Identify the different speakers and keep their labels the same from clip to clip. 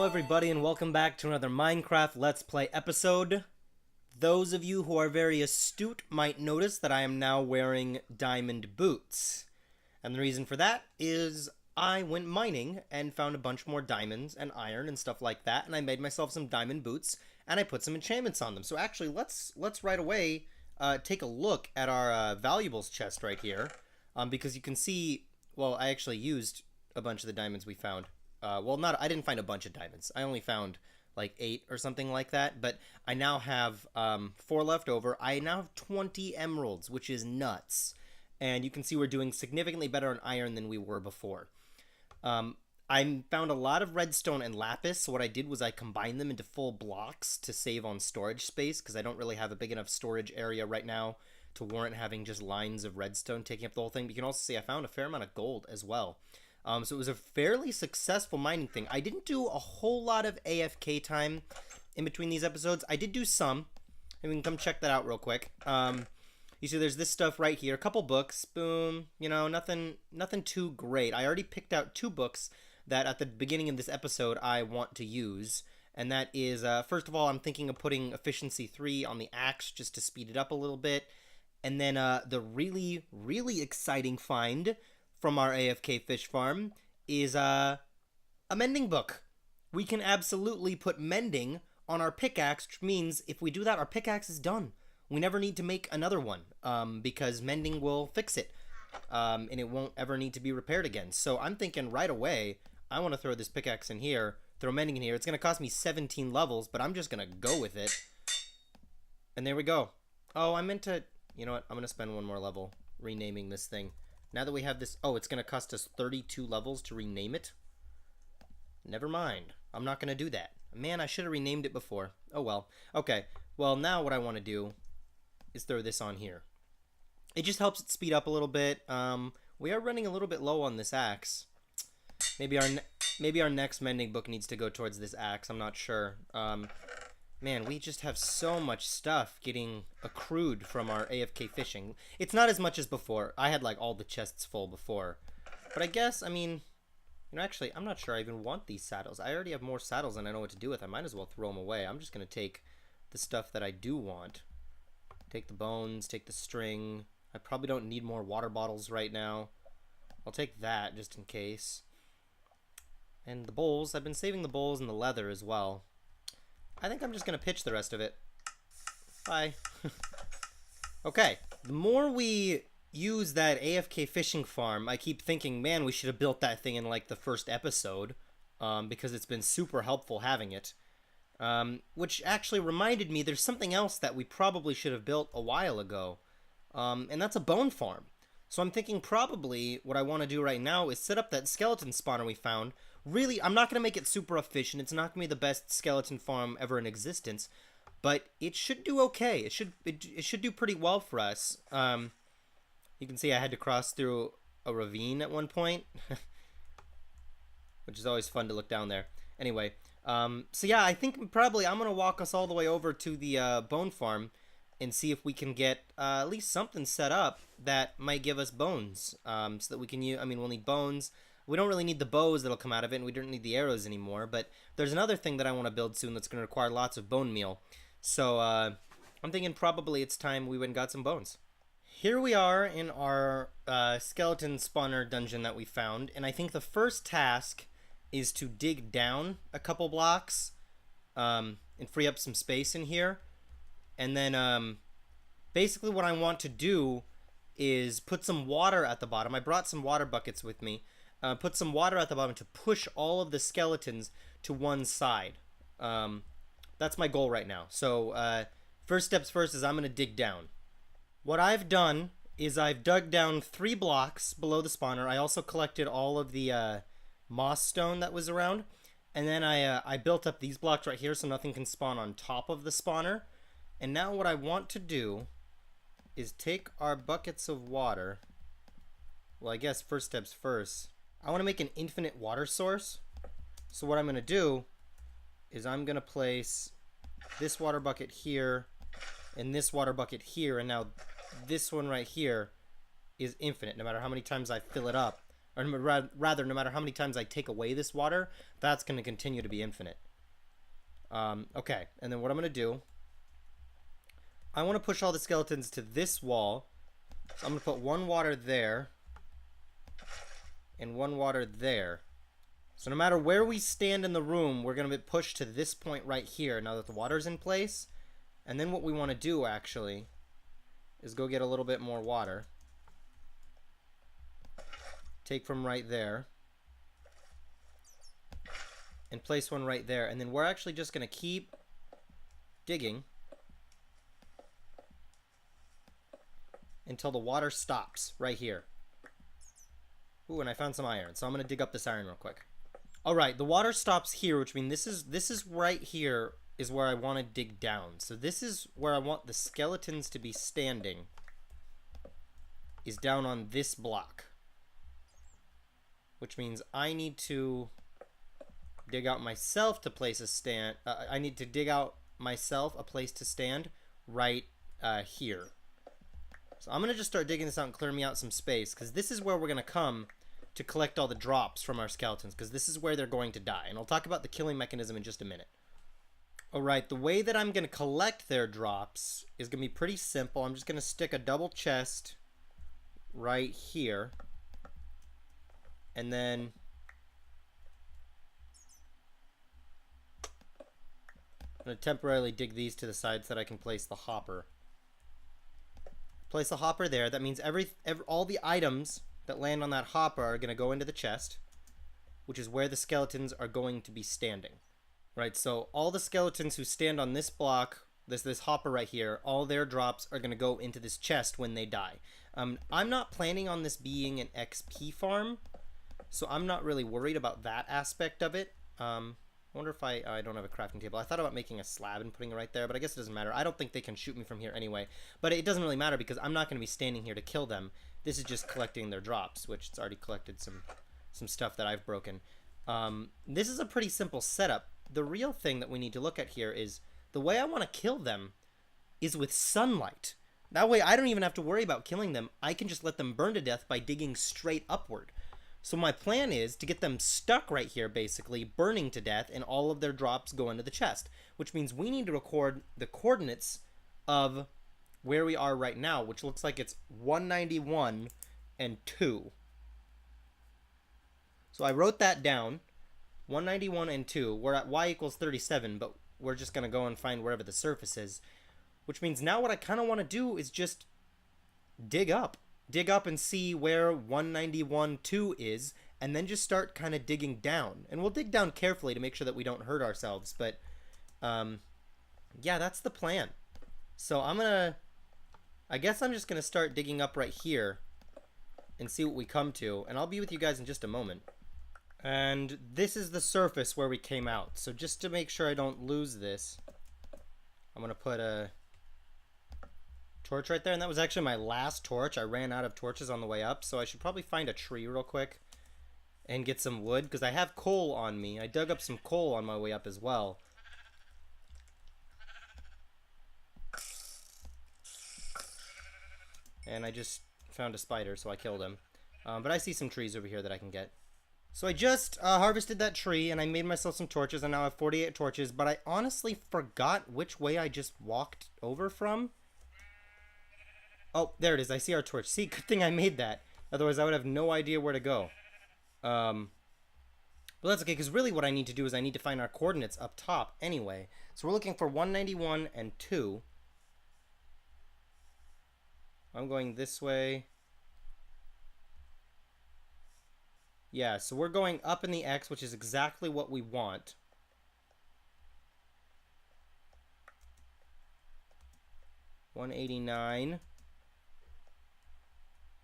Speaker 1: everybody, and welcome back to another Minecraft Let's Play episode. Those of you who are very astute might notice that I am now wearing diamond boots. And the reason for that is I went mining and found a bunch more diamonds and iron and stuff like that, and I made myself some diamond boots, and I put some enchantments on them. So actually, let's right away take a look at our valuables chest right here, because you can see, well, I actually used a bunch of the diamonds we found. I didn't find a bunch of diamonds. I only found like 8 or something like that, but I now have 4 left over. I now have 20 emeralds, which is nuts. And you can see we're doing significantly better on iron than we were before. I found a lot of redstone and lapis, so what I did was I combined them into full blocks to save on storage space, because I don't really have a big enough storage area right now to warrant having just lines of redstone taking up the whole thing. But you can also see I found a fair amount of gold as well. So it was a fairly successful mining thing. I didn't do a whole lot of AFK time in between these episodes. I did do some, and we can come check that out real quick. You see there's this stuff right here, a couple books, boom, you know, nothing too great. I already picked out 2 books that at the beginning of this episode I want to use, and that is, first of all, I'm thinking of putting Efficiency 3 on the axe just to speed it up a little bit, and then the really, really exciting find from our AFK fish farm is a mending book. We can absolutely put mending on our pickaxe, which means if we do that, our pickaxe is done. We never need to make another one, because mending will fix it, and it won't ever need to be repaired again. So I'm thinking right away, I want to throw this pickaxe in here, throw mending in here. It's going to cost me 17 levels, but I'm just going to go with it. And there we go. Oh, I meant to, you know what, I'm going to spend 1 more level renaming this thing. Now that we have this, oh, it's going to cost us 32 levels to rename it? Never mind. I'm not going to do that. Man, I should have renamed it before. Oh well. Okay, well now what I want to do is throw this on here. It just helps it speed up a little bit. We are running a little bit low on this axe. Maybe our next mending book needs to go towards this axe. I'm not sure. Man, we just have so much stuff getting accrued from our AFK fishing. It's not as much as before. I had like all the chests full before. But I guess, I mean, you know, actually, I'm not sure I even want these saddles. I already have more saddles than I know what to do with. I might as well throw them away. I'm just going to take the stuff that I do want. Take the bones, take the string. I probably don't need more water bottles right now. I'll take that just in case. And the bowls. I've been saving the bowls and the leather as well. I think I'm just going to pitch the rest of it. Bye. Okay. The more we use that AFK fishing farm, I keep thinking, man, we should have built that thing in like the first episode, because it's been super helpful having it. Which actually reminded me there's something else that we probably should have built a while ago. And that's a bone farm. So I'm thinking probably what I want to do right now is set up that skeleton spawner we found. Really, I'm not going to make it super efficient. It's not going to be the best skeleton farm ever in existence. But it should do okay. It should do pretty well for us. You can see I had to cross through a ravine at one point. Which is always fun to look down there. Anyway, so yeah, I think probably I'm going to walk us all the way over to the bone farm and see if we can get at least something set up that might give us bones, so that we can use. I mean, we'll need bones. We don't really need the bows that'll come out of it, and we don't need the arrows anymore, but there's another thing that I want to build soon that's going to require lots of bone meal. So I'm thinking probably it's time we went and got some bones. Here we are in our skeleton spawner dungeon that we found, and I think the first task is to dig down a couple blocks and free up some space in here. And then basically what I want to do is put some water at the bottom. I brought some water buckets with me. Put some water at the bottom to push all of the skeletons to one side. That's my goal right now. So first steps first is I'm going to dig down. What I've done is I've dug down 3 blocks below the spawner. I also collected all of the moss stone that was around. And then I built up these blocks right here so nothing can spawn on top of the spawner. And now what I want to do is take our buckets of water. Well, I guess first steps first. I want to make an infinite water source. So what I'm going to do is I'm going to place this water bucket here and this water bucket here. And now this one right here is infinite. No matter how many times I fill it up, or rather, no matter how many times I take away this water, that's going to continue to be infinite. Okay, and then what I'm going to do, I want to push all the skeletons to this wall. So I'm going to put one water there and one water there. So no matter where we stand in the room, we're going to be pushed to this point right here now that the water's in place. And then what we want to do, actually, is go get a little bit more water. Take from right there. And place one right there. And then we're actually just going to keep digging until the water stops right here. Ooh, and I found some iron. So I'm going to dig up this iron real quick. Alright, the water stops here, which means this is right here is where I want to dig down. So this is where I want the skeletons to be standing. Is down on this block. Which means I need to dig out myself to place a stand. I need to dig out myself a place to stand right here. So I'm going to just start digging this out and clearing me out some space, because this is where we're going to come to collect all the drops from our skeletons, because this is where they're going to die. And I'll talk about the killing mechanism in just a minute. Alright, the way that I'm going to collect their drops is going to be pretty simple. I'm just going to stick a double chest right here. And then I'm going to temporarily dig these to the side so that I can place the hopper. Place the hopper there. That means all the items that land on that hopper are going to go into the chest, which is where the skeletons are going to be standing. Right, so all the skeletons who stand on this block, this hopper right here, all their drops are going to go into this chest when they die. I'm not planning on this being an XP farm, so I'm not really worried about that aspect of it. I wonder if I don't have a crafting table. I thought about making a slab and putting it right there, but I guess it doesn't matter. I don't think they can shoot me from here anyway. But it doesn't really matter because I'm not going to be standing here to kill them. This is just collecting their drops, which it's already collected some stuff that I've broken. This is a pretty simple setup. The real thing that we need to look at here is the way I want to kill them is with sunlight. That way I don't even have to worry about killing them. I can just let them burn to death by digging straight upward. So my plan is to get them stuck right here, basically, burning to death, and all of their drops go into the chest. Which means we need to record the coordinates of where we are right now, which looks like it's 191 and 2. So I wrote that down. 191 and 2. We're at y equals 37, but we're just going to go and find wherever the surface is. Which means now what I kind of want to do is just dig up. Dig up and see where 191.2 is, and then just start kind of digging down. And we'll dig down carefully to make sure that we don't hurt ourselves, but yeah, that's the plan. So I guess I'm just going to start digging up right here and see what we come to, and I'll be with you guys in just a moment. And this is the surface where we came out. So just to make sure I don't lose this, I'm going to put a torch right there, and that was actually my last torch. I ran out of torches on the way up, so I should probably find a tree real quick and get some wood, because I have coal on me. I dug up some coal on my way up as well. And I just found a spider, so I killed him. But I see some trees over here that I can get. So I just harvested that tree, and I made myself some torches, and now I have 48 torches, but I honestly forgot which way I just walked over from. Oh, there it is. I see our torch. See, good thing I made that. Otherwise, I would have no idea where to go. But that's okay, because really what I need to do is I need to find our coordinates up top anyway. So we're looking for 191 and 2. I'm going this way. Yeah, so we're going up in the X, which is exactly what we want. $189.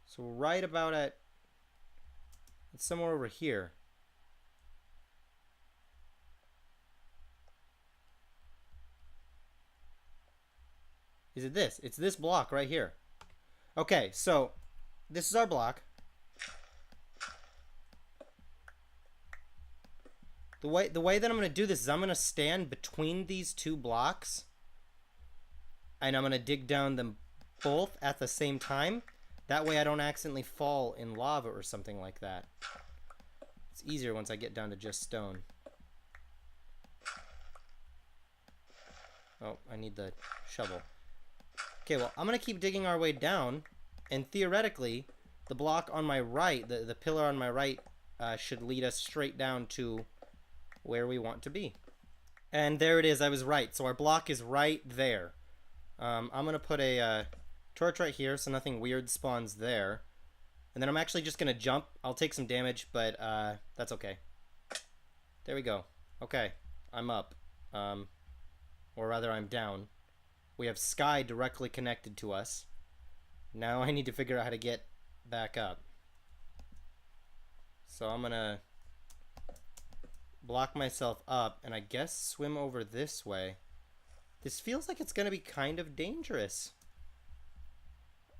Speaker 1: So we're right about at, it's somewhere over here. Is it this? It's this block right here. Okay, so this is our block. The way that I'm going to do this is I'm going to stand between these two blocks, and I'm going to dig down them both at the same time. That way I don't accidentally fall in lava or something like that. It's easier once I get down to just stone. Oh, I need the shovel. Okay, well, I'm going to keep digging our way down, and theoretically, the block on my right, the pillar on my right, should lead us straight down to where we want to be. And there it is, I was right. So our block is right there. I'm going to put a torch right here so nothing weird spawns there. And then I'm actually just going to jump. I'll take some damage, but that's okay. There we go. Okay, I'm up. Or rather, I'm down. We have sky directly connected to us. Now I need to figure out how to get back up. So I'm going to block myself up and I guess swim over this way. This feels like it's going to be kind of dangerous.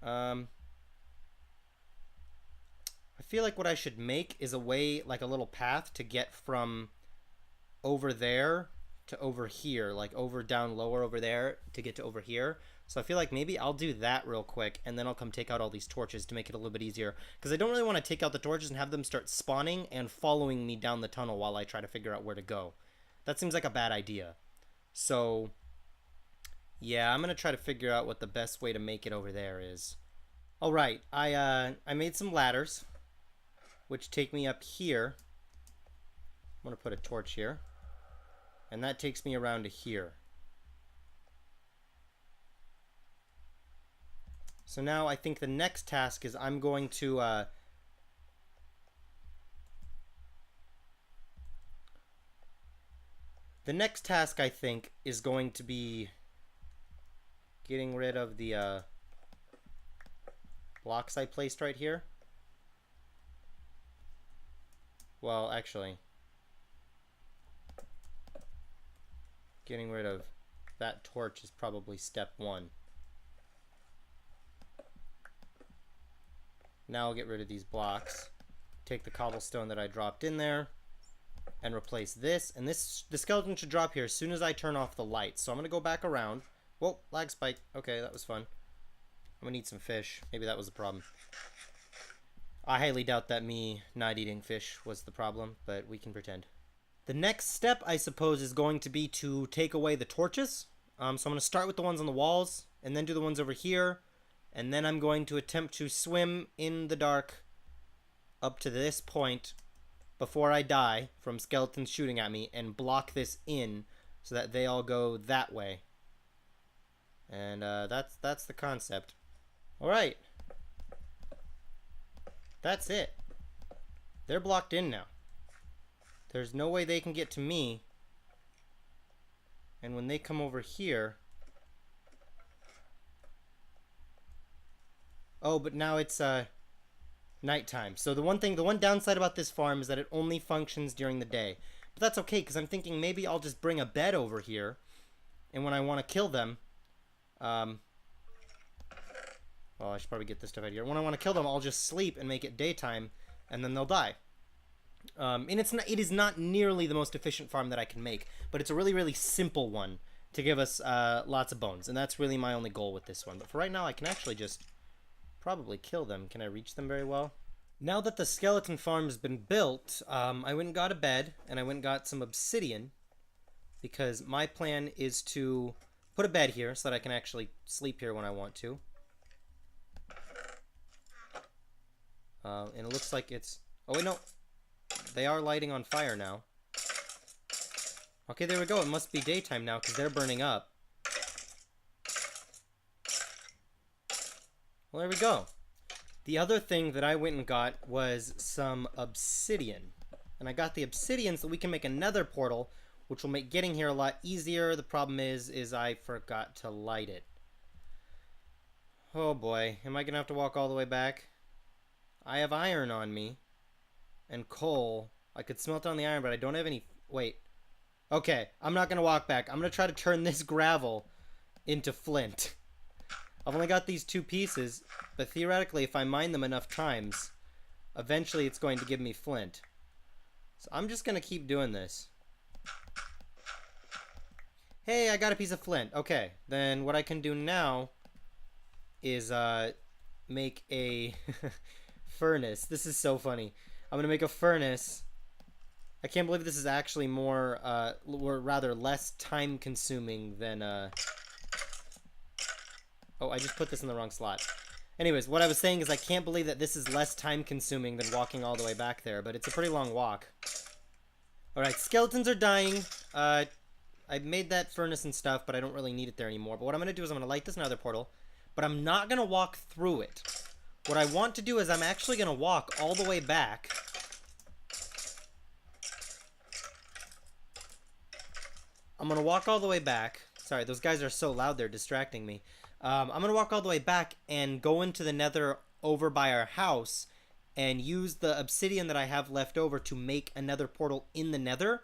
Speaker 1: I feel like what I should make is a way, like a little path to get from over there to over here, like over, down, lower over there to get to over here. So I feel like maybe I'll do that real quick and then I'll come take out all these torches to make it a little bit easier, because I don't really want to take out the torches and have them start spawning and following me down the tunnel while I try to figure out where to go. That seems like a bad idea. So yeah, I'm gonna try to figure out what the best way to make it over there is. All right, I made some ladders which take me up here. I'm gonna put a torch here. And that takes me around to here. So now I think the next task is I'm going to the next task I think is going to be getting rid of the blocks I placed right here. Well, actually, getting rid of that torch is probably step one. Now I'll get rid of these blocks, take the cobblestone that I dropped in there, and replace this. And this, the skeleton should drop here as soon as I turn off the lights. So I'm going to go back around. Whoa, lag spike. Okay, that was fun. I'm going to need some fish. Maybe that was the problem. I highly doubt that me not eating fish was the problem, but we can pretend. The next step, I suppose, is going to be to take away the torches. So I'm going to start with the ones on the walls, and then do the ones over here, and then I'm going to attempt to swim in the dark up to this point before I die from skeletons shooting at me, and block this in so that they all go that way. And that's the concept. All right. That's it. They're blocked in now. There's no way they can get to me. And when they come over here... Oh, but now it's nighttime. So the one downside about this farm is that it only functions during the day. But that's okay, because I'm thinking maybe I'll just bring a bed over here. And when I want to kill them... well, I should probably get this stuff out of here. When I want to kill them, I'll just sleep and make it daytime, and then they'll die. And it is not nearly the most efficient farm that I can make, but it's a really, really simple one to give us lots of bones, and that's really my only goal with this one. But for right now, I can actually just probably kill them. Can I reach them very well? Now that the skeleton farm has been built, I went and got a bed, and I went and got some obsidian, because my plan is to put a bed here so that I can actually sleep here when I want to. And it looks like it's... Oh, wait, no. They are lighting on fire now. Okay, there we go. It must be daytime now because they're burning up. Well, there we go. The other thing that I went and got was some obsidian. And I got the obsidian so we can make a nether portal, which will make getting here a lot easier. The problem is I forgot to light it. Oh boy, am I going to have to walk all the way back? I have iron on me. And coal. I could smelt down the iron, but I don't have any... Wait. Okay, I'm not going to walk back. I'm going to try to turn this gravel into flint. I've only got these 2 pieces, but theoretically, if I mine them enough times, eventually it's going to give me flint. So I'm just going to keep doing this. Hey, I got a piece of flint. Okay, then what I can do now is make a furnace. This is so funny. I'm gonna make a furnace. I can't believe this is actually more, or rather less time consuming than, Oh, I just put this in the wrong slot. Anyways, what I was saying is I can't believe that this is less time consuming than walking all the way back there, but it's a pretty long walk. Alright, skeletons are dying. I made that furnace and stuff, but I don't really need it there anymore. But what I'm going to do is I'm going to light this nether portal, but I'm not going to walk through it. What I want to do is I'm actually going to walk all the way back. I'm going to walk all the way back. Sorry, those guys are so loud, they're distracting me. I'm going to walk all the way back and go into the nether over by our house and use the obsidian that I have left over to make another portal in the nether.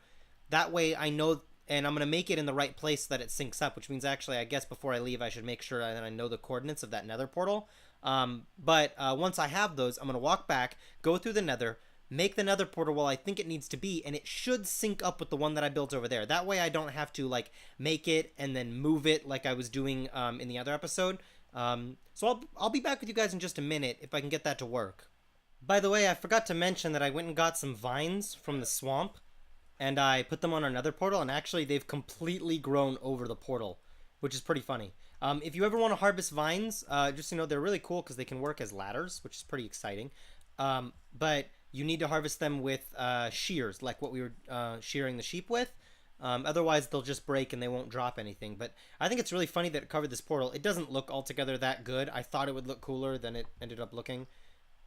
Speaker 1: That way I know, and I'm going to make it in the right place so that it syncs up, which means actually I guess before I leave I should make sure that I know the coordinates of that nether portal. But once I have those, I'm going to walk back, go through the nether, make the nether portal where I think it needs to be, and it should sync up with the one that I built over there. That way I don't have to like make it and then move it like I was doing in the other episode. So I'll be back with you guys in just a minute if I can get that to work. By the way, I forgot to mention that I went and got some vines from the swamp, and I put them on our nether portal, and actually they've completely grown over the portal, which is pretty funny. If you ever want to harvest vines, just so you know, they're really cool because they can work as ladders, which is pretty exciting. But you need to harvest them with shears, like what we were shearing the sheep with. Otherwise, they'll just break and they won't drop anything. But I think it's really funny that it covered this portal. It doesn't look altogether that good. I thought it would look cooler than it ended up looking.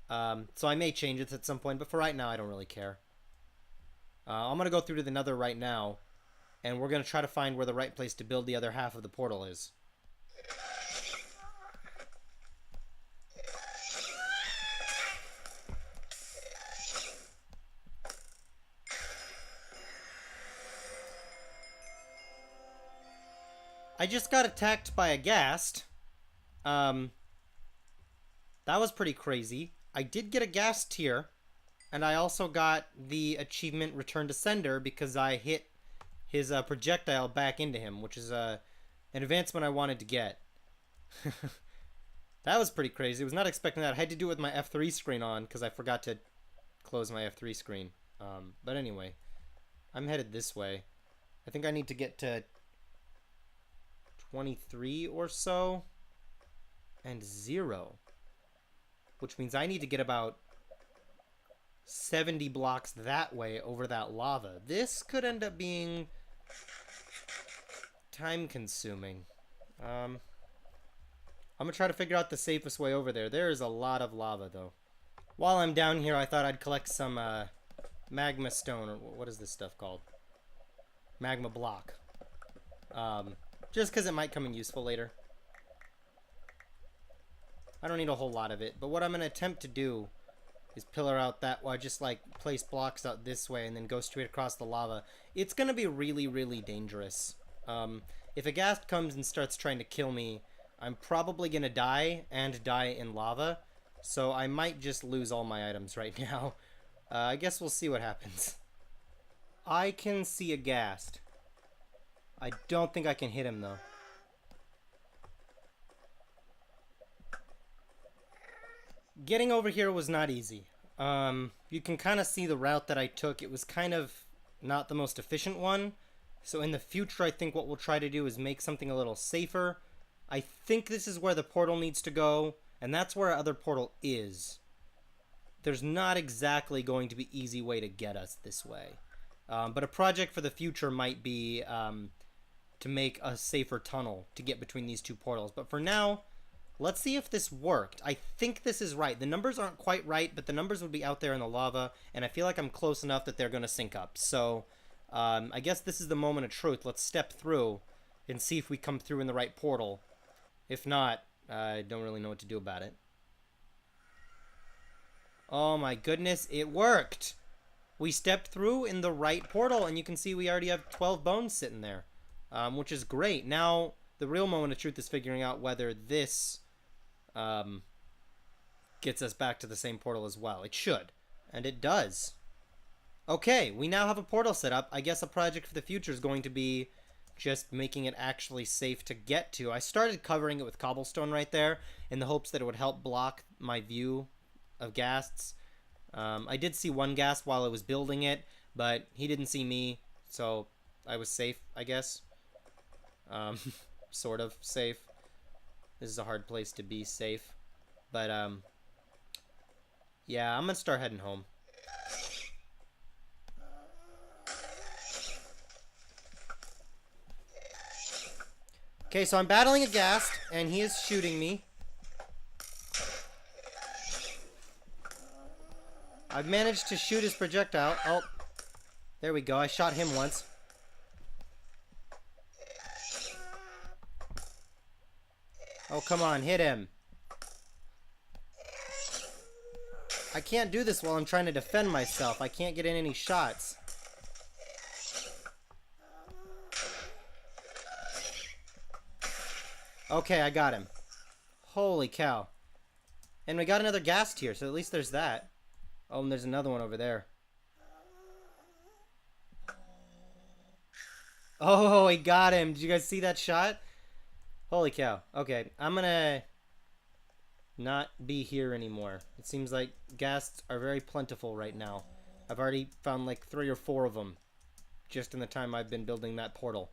Speaker 1: So I may change it at some point, but for right now, I don't really care. I'm going to go through to the nether right now, and we're going to try to find where the right place to build the other half of the portal is. I just got attacked by a ghast. That was pretty crazy. I did get a ghast tier, and I also got the achievement Return to Sender because I hit his projectile back into him, which is an advancement I wanted to get. That was pretty crazy. I was not expecting that. I had to do it with my F3 screen on because I forgot to close my F3 screen. But anyway, I'm headed this way. I think I need to get to 23 or so and 0, which means I need to get about 70 blocks that way over that lava. This could end up being time consuming. I'm gonna try to figure out the safest way over there. There is a lot of lava though. While I'm down here, I thought I'd collect some magma stone, or what is this stuff called? Magma block. Just because it might come in useful later. I don't need a whole lot of it, but what I'm going to attempt to do is pillar out that, well, just like place blocks out this way and then go straight across the lava. It's going to be really, really dangerous. If a ghast comes and starts trying to kill me, I'm probably going to die and die in lava, so I might just lose all my items right now. I guess we'll see what happens. I can see a ghast. I don't think I can hit him, though. Getting over here was not easy. You can kind of see the route that I took. It was kind of not the most efficient one. So in the future, I think what we'll try to do is make something a little safer. I think this is where the portal needs to go, and that's where our other portal is. There's not exactly going to be an easy way to get us this way. But a project for the future might be to make a safer tunnel to get between these two portals. But for now, let's see if this worked. I think this is right. The numbers aren't quite right, but the numbers would be out there in the lava, and I feel like I'm close enough that they're going to sync up. So I guess this is the moment of truth. Let's step through and see if we come through in the right portal. If not, I don't really know what to do about it. Oh my goodness, it worked! We stepped through in the right portal, and you can see we already have 12 bones sitting there, which is great. Now, the real moment of truth is figuring out whether this gets us back to the same portal as well. It should, and it does. Okay, we now have a portal set up. I guess a project for the future is going to be just making it actually safe to get to. I started covering it with cobblestone right there in the hopes that it would help block my view of ghasts. I did see one ghast while I was building it, but he didn't see me, so I was safe, I guess. Sort of safe. This is a hard place to be safe. But, yeah, I'm gonna start heading home. Okay, so I'm battling a ghast, and he is shooting me. I've managed to shoot his projectile. Oh, there we go. I shot him once. Oh, come on, hit him. I can't do this while I'm trying to defend myself. I can't get in any shots. Okay, I got him. Holy cow. And we got another ghast here, so at least there's that. Oh, and there's another one over there. Oh, he got him. Did you guys see that shot? Holy cow. Okay, I'm gonna not be here anymore. It seems like ghasts are very plentiful right now. I've already found like 3 or 4 of them just in the time I've been building that portal.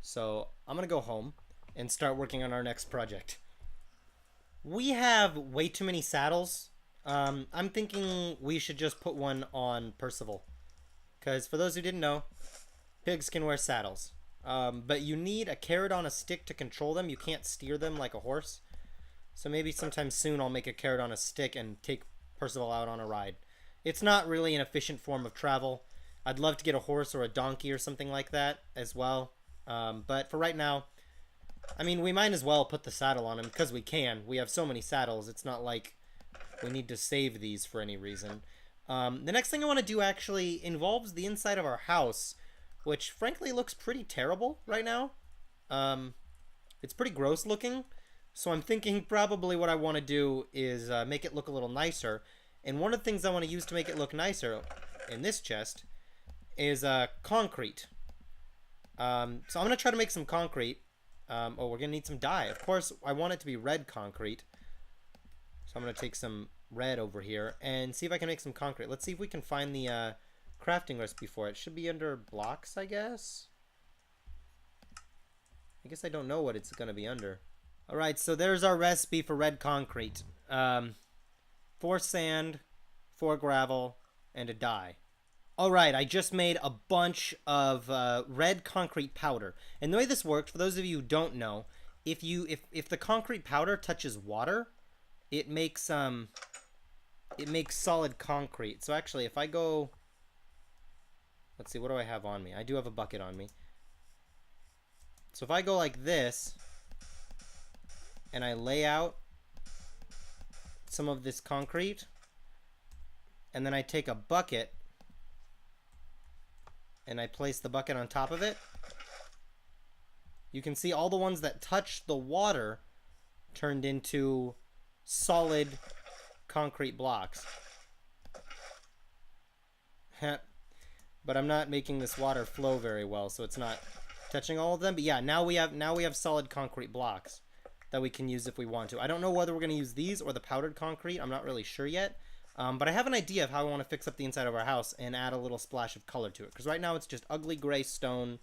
Speaker 1: So I'm gonna go home and start working on our next project. We have way too many saddles. I'm thinking we should just put one on Percival. Because for those who didn't know, pigs can wear saddles. But you need a carrot on a stick to control them. You can't steer them like a horse. So maybe sometime soon I'll make a carrot on a stick and take Percival out on a ride. It's not really an efficient form of travel. I'd love to get a horse or a donkey or something like that as well. But for right now, I mean, we might as well put the saddle on him because we can. We have so many saddles. It's not like we need to save these for any reason. The next thing I want to do actually involves the inside of our house, which frankly looks pretty terrible right now. It's pretty gross looking. So I'm thinking probably what I want to do is make it look a little nicer. And one of the things I want to use to make it look nicer in this chest is concrete. So I'm going to try to make some concrete. Oh, we're going to need some dye. Of course, I want it to be red concrete. So I'm going to take some red over here and see if I can make some concrete. Let's see if we can find the crafting recipe for it. It should be under blocks, I guess. I guess I don't know what it's going to be under. Alright, so there's our recipe for red concrete. 4 sand, 4 gravel, and a dye. Alright, I just made a bunch of red concrete powder. And the way this works, for those of you who don't know, if the concrete powder touches water, it makes solid concrete. So actually, if I go... Let's see, what do I have on me? I do have a bucket on me. So if I go like this, and I lay out some of this concrete, and then I take a bucket, and I place the bucket on top of it, you can see all the ones that touch the water turned into solid concrete blocks. But I'm not making this water flow very well, so it's not touching all of them. But yeah, now we have solid concrete blocks that we can use if we want to. I don't know whether we're going to use these or the powdered concrete. I'm not really sure yet. But I have an idea of how I want to fix up the inside of our house and add a little splash of color to it. Because right now it's just ugly gray stone,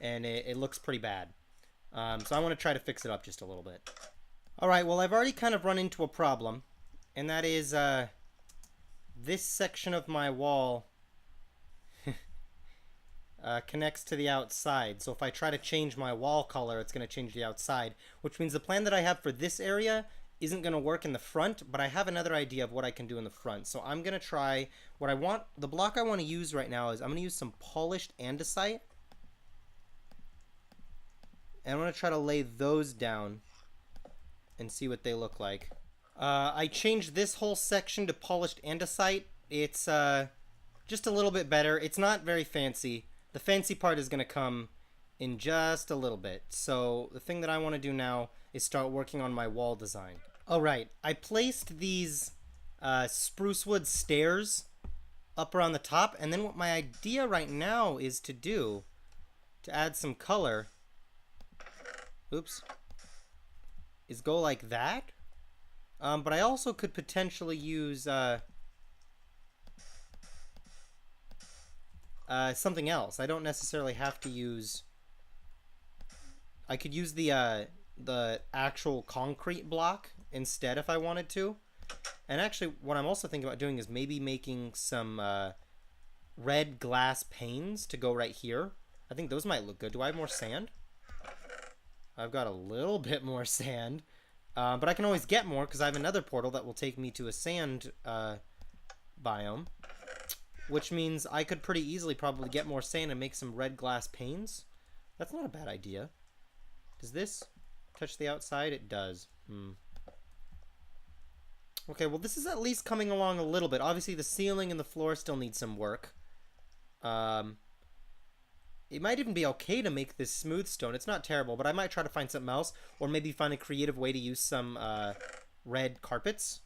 Speaker 1: and it looks pretty bad. So I want to try to fix it up just a little bit. Alright, well I've already kind of run into a problem. And that is this section of my wall connects to the outside. So if I try to change my wall color, it's going to change the outside. Which means the plan that I have for this area isn't going to work in the front, but I have another idea of what I can do in the front. So I'm going to try, the block I want to use right now is I'm going to use some polished andesite. And I'm going to try to lay those down and see what they look like. I changed this whole section to polished andesite. It's just a little bit better. It's not very fancy. The fancy part is going to come in just a little bit. So the thing that I want to do now is start working on my wall design. Alright, I placed these spruce wood stairs up around the top, and then what my idea right now is to do, to add some color, oops, is go like that. But I also could potentially use something else. I don't necessarily have to use... I could use the actual concrete block instead if I wanted to. And actually, what I'm also thinking about doing is maybe making some red glass panes to go right here. I think those might look good. Do I have more sand? I've got a little bit more sand. But I can always get more because I have another portal that will take me to a sand biome. Which means I could pretty easily probably get more sand and make some red glass panes. That's not a bad idea. Does this touch the outside? It does. Okay, well this is at least coming along a little bit. Obviously the ceiling and the floor still need some work. It might even be okay to make this smooth stone. It's not terrible, but I might try to find something else. Or maybe find a creative way to use some red carpets.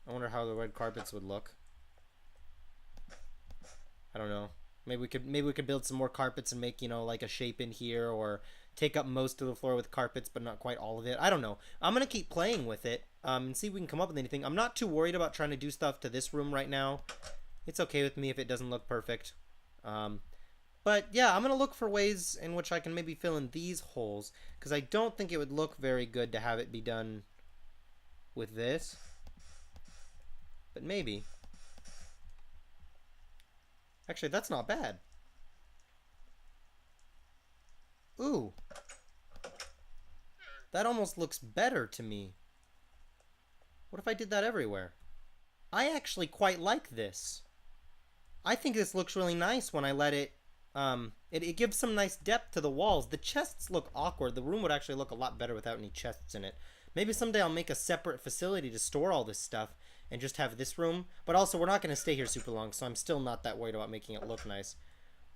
Speaker 1: I wonder how the red carpets would look. I don't know. Maybe we could build some more carpets and make, you know, like a shape in here, or take up most of the floor with carpets but not quite all of it. I don't know. I'm gonna keep playing with it and see if we can come up with anything. I'm not too worried about trying to do stuff to this room right now. It's okay with me if it doesn't look perfect. But yeah, I'm gonna look for ways in which I can maybe fill in these holes, because I don't think it would look very good to have it be done with this. But maybe. Actually, that's not bad. Ooh. That almost looks better to me. What if I did that everywhere? I actually quite like this. I think this looks really nice when I let it... It gives some nice depth to the walls. The chests look awkward. The room would actually look a lot better without any chests in it. Maybe someday I'll make a separate facility to store all this stuff and just have this room. But also, we're not going to stay here super long, so I'm still not that worried about making it look nice.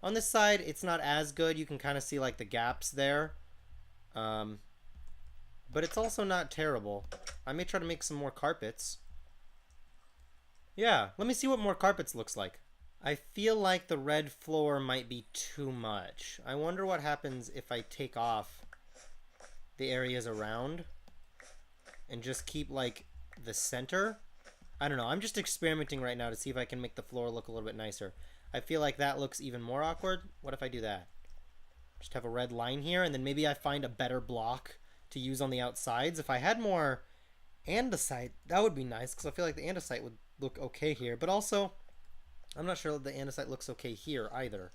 Speaker 1: On this side, it's not as good. You can kind of see, like, the gaps there. But it's also not terrible. I may try to make some more carpets. Yeah, let me see what more carpets looks like. I feel like the red floor might be too much. I wonder what happens if I take off the areas around and just keep, like, the center. I don't know. I'm just experimenting right now to see if I can make the floor look a little bit nicer. I feel like that looks even more awkward. What if I do that? Just have a red line here, and then maybe I find a better block to use on the outsides. If I had more andesite, that would be nice, because I feel like the andesite would look okay here. But also, I'm not sure the andesite looks okay here either.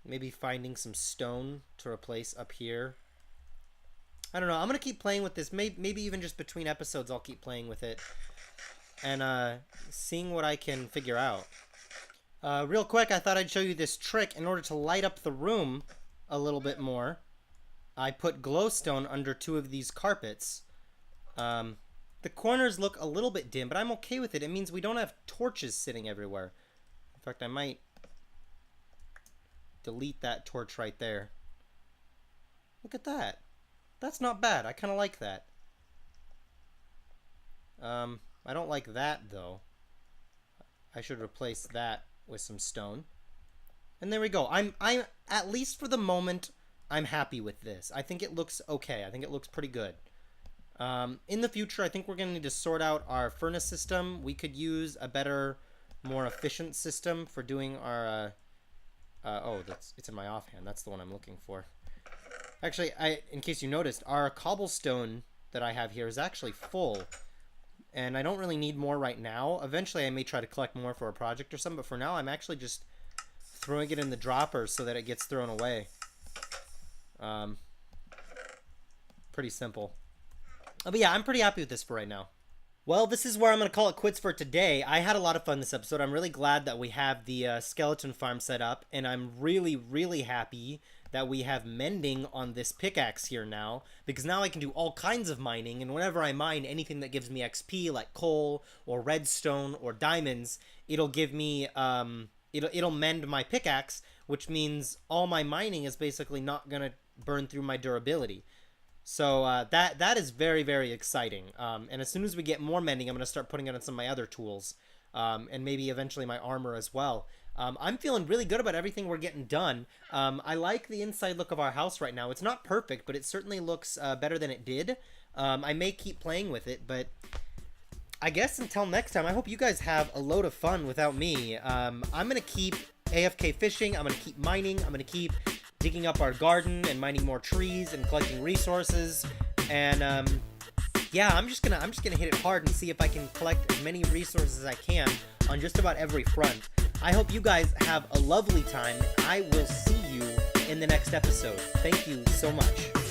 Speaker 1: Maybe finding some stone to replace up here. I don't know. I'm going to keep playing with this. Maybe even just between episodes I'll keep playing with it. And seeing what I can figure out. Real quick, I thought I'd show you this trick. In order to light up the room a little bit more, I put glowstone under 2 of these carpets. The corners look a little bit dim, but I'm okay with it. It means we don't have torches sitting everywhere. In fact, I might delete that torch right there. Look at that. That's not bad. I kind of like that. I don't like that, though. I should replace that with some stone. And there we go. I'm at least for the moment, I'm happy with this. I think it looks okay. I think it looks pretty good. In the future, I think we're going to need to sort out our furnace system. We could use a better, more efficient system for doing our... oh, it's in my offhand. That's the one I'm looking for. Actually, in case you noticed, our cobblestone that I have here is actually full. And I don't really need more right now. Eventually, I may try to collect more for a project or something. But for now, I'm actually just throwing it in the dropper so that it gets thrown away. Pretty simple. But yeah, I'm pretty happy with this for right now. Well, this is where I'm going to call it quits for today. I had a lot of fun this episode. I'm really glad that we have the skeleton farm set up. And I'm really, really happy that we have mending on this pickaxe here now. Because now I can do all kinds of mining. And whenever I mine anything that gives me XP, like coal or redstone or diamonds, it'll give me... It'll mend my pickaxe, which means all my mining is basically not going to burn through my durability. So that is very, very exciting. And as soon as we get more mending, I'm going to start putting it on some of my other tools. and maybe eventually my armor as well. I'm feeling really good about everything we're getting done. I like the inside look of our house right now. It's not perfect, but it certainly looks better than it did. I may keep playing with it, but I guess until next time, I hope you guys have a load of fun without me. I'm going to keep AFK fishing. I'm going to keep mining. I'm going to keep digging up our garden and mining more trees and collecting resources. And yeah, I'm just gonna hit it hard and see if I can collect as many resources as I can on just about every front. I hope you guys have a lovely time. I will see you in the next episode. Thank you so much.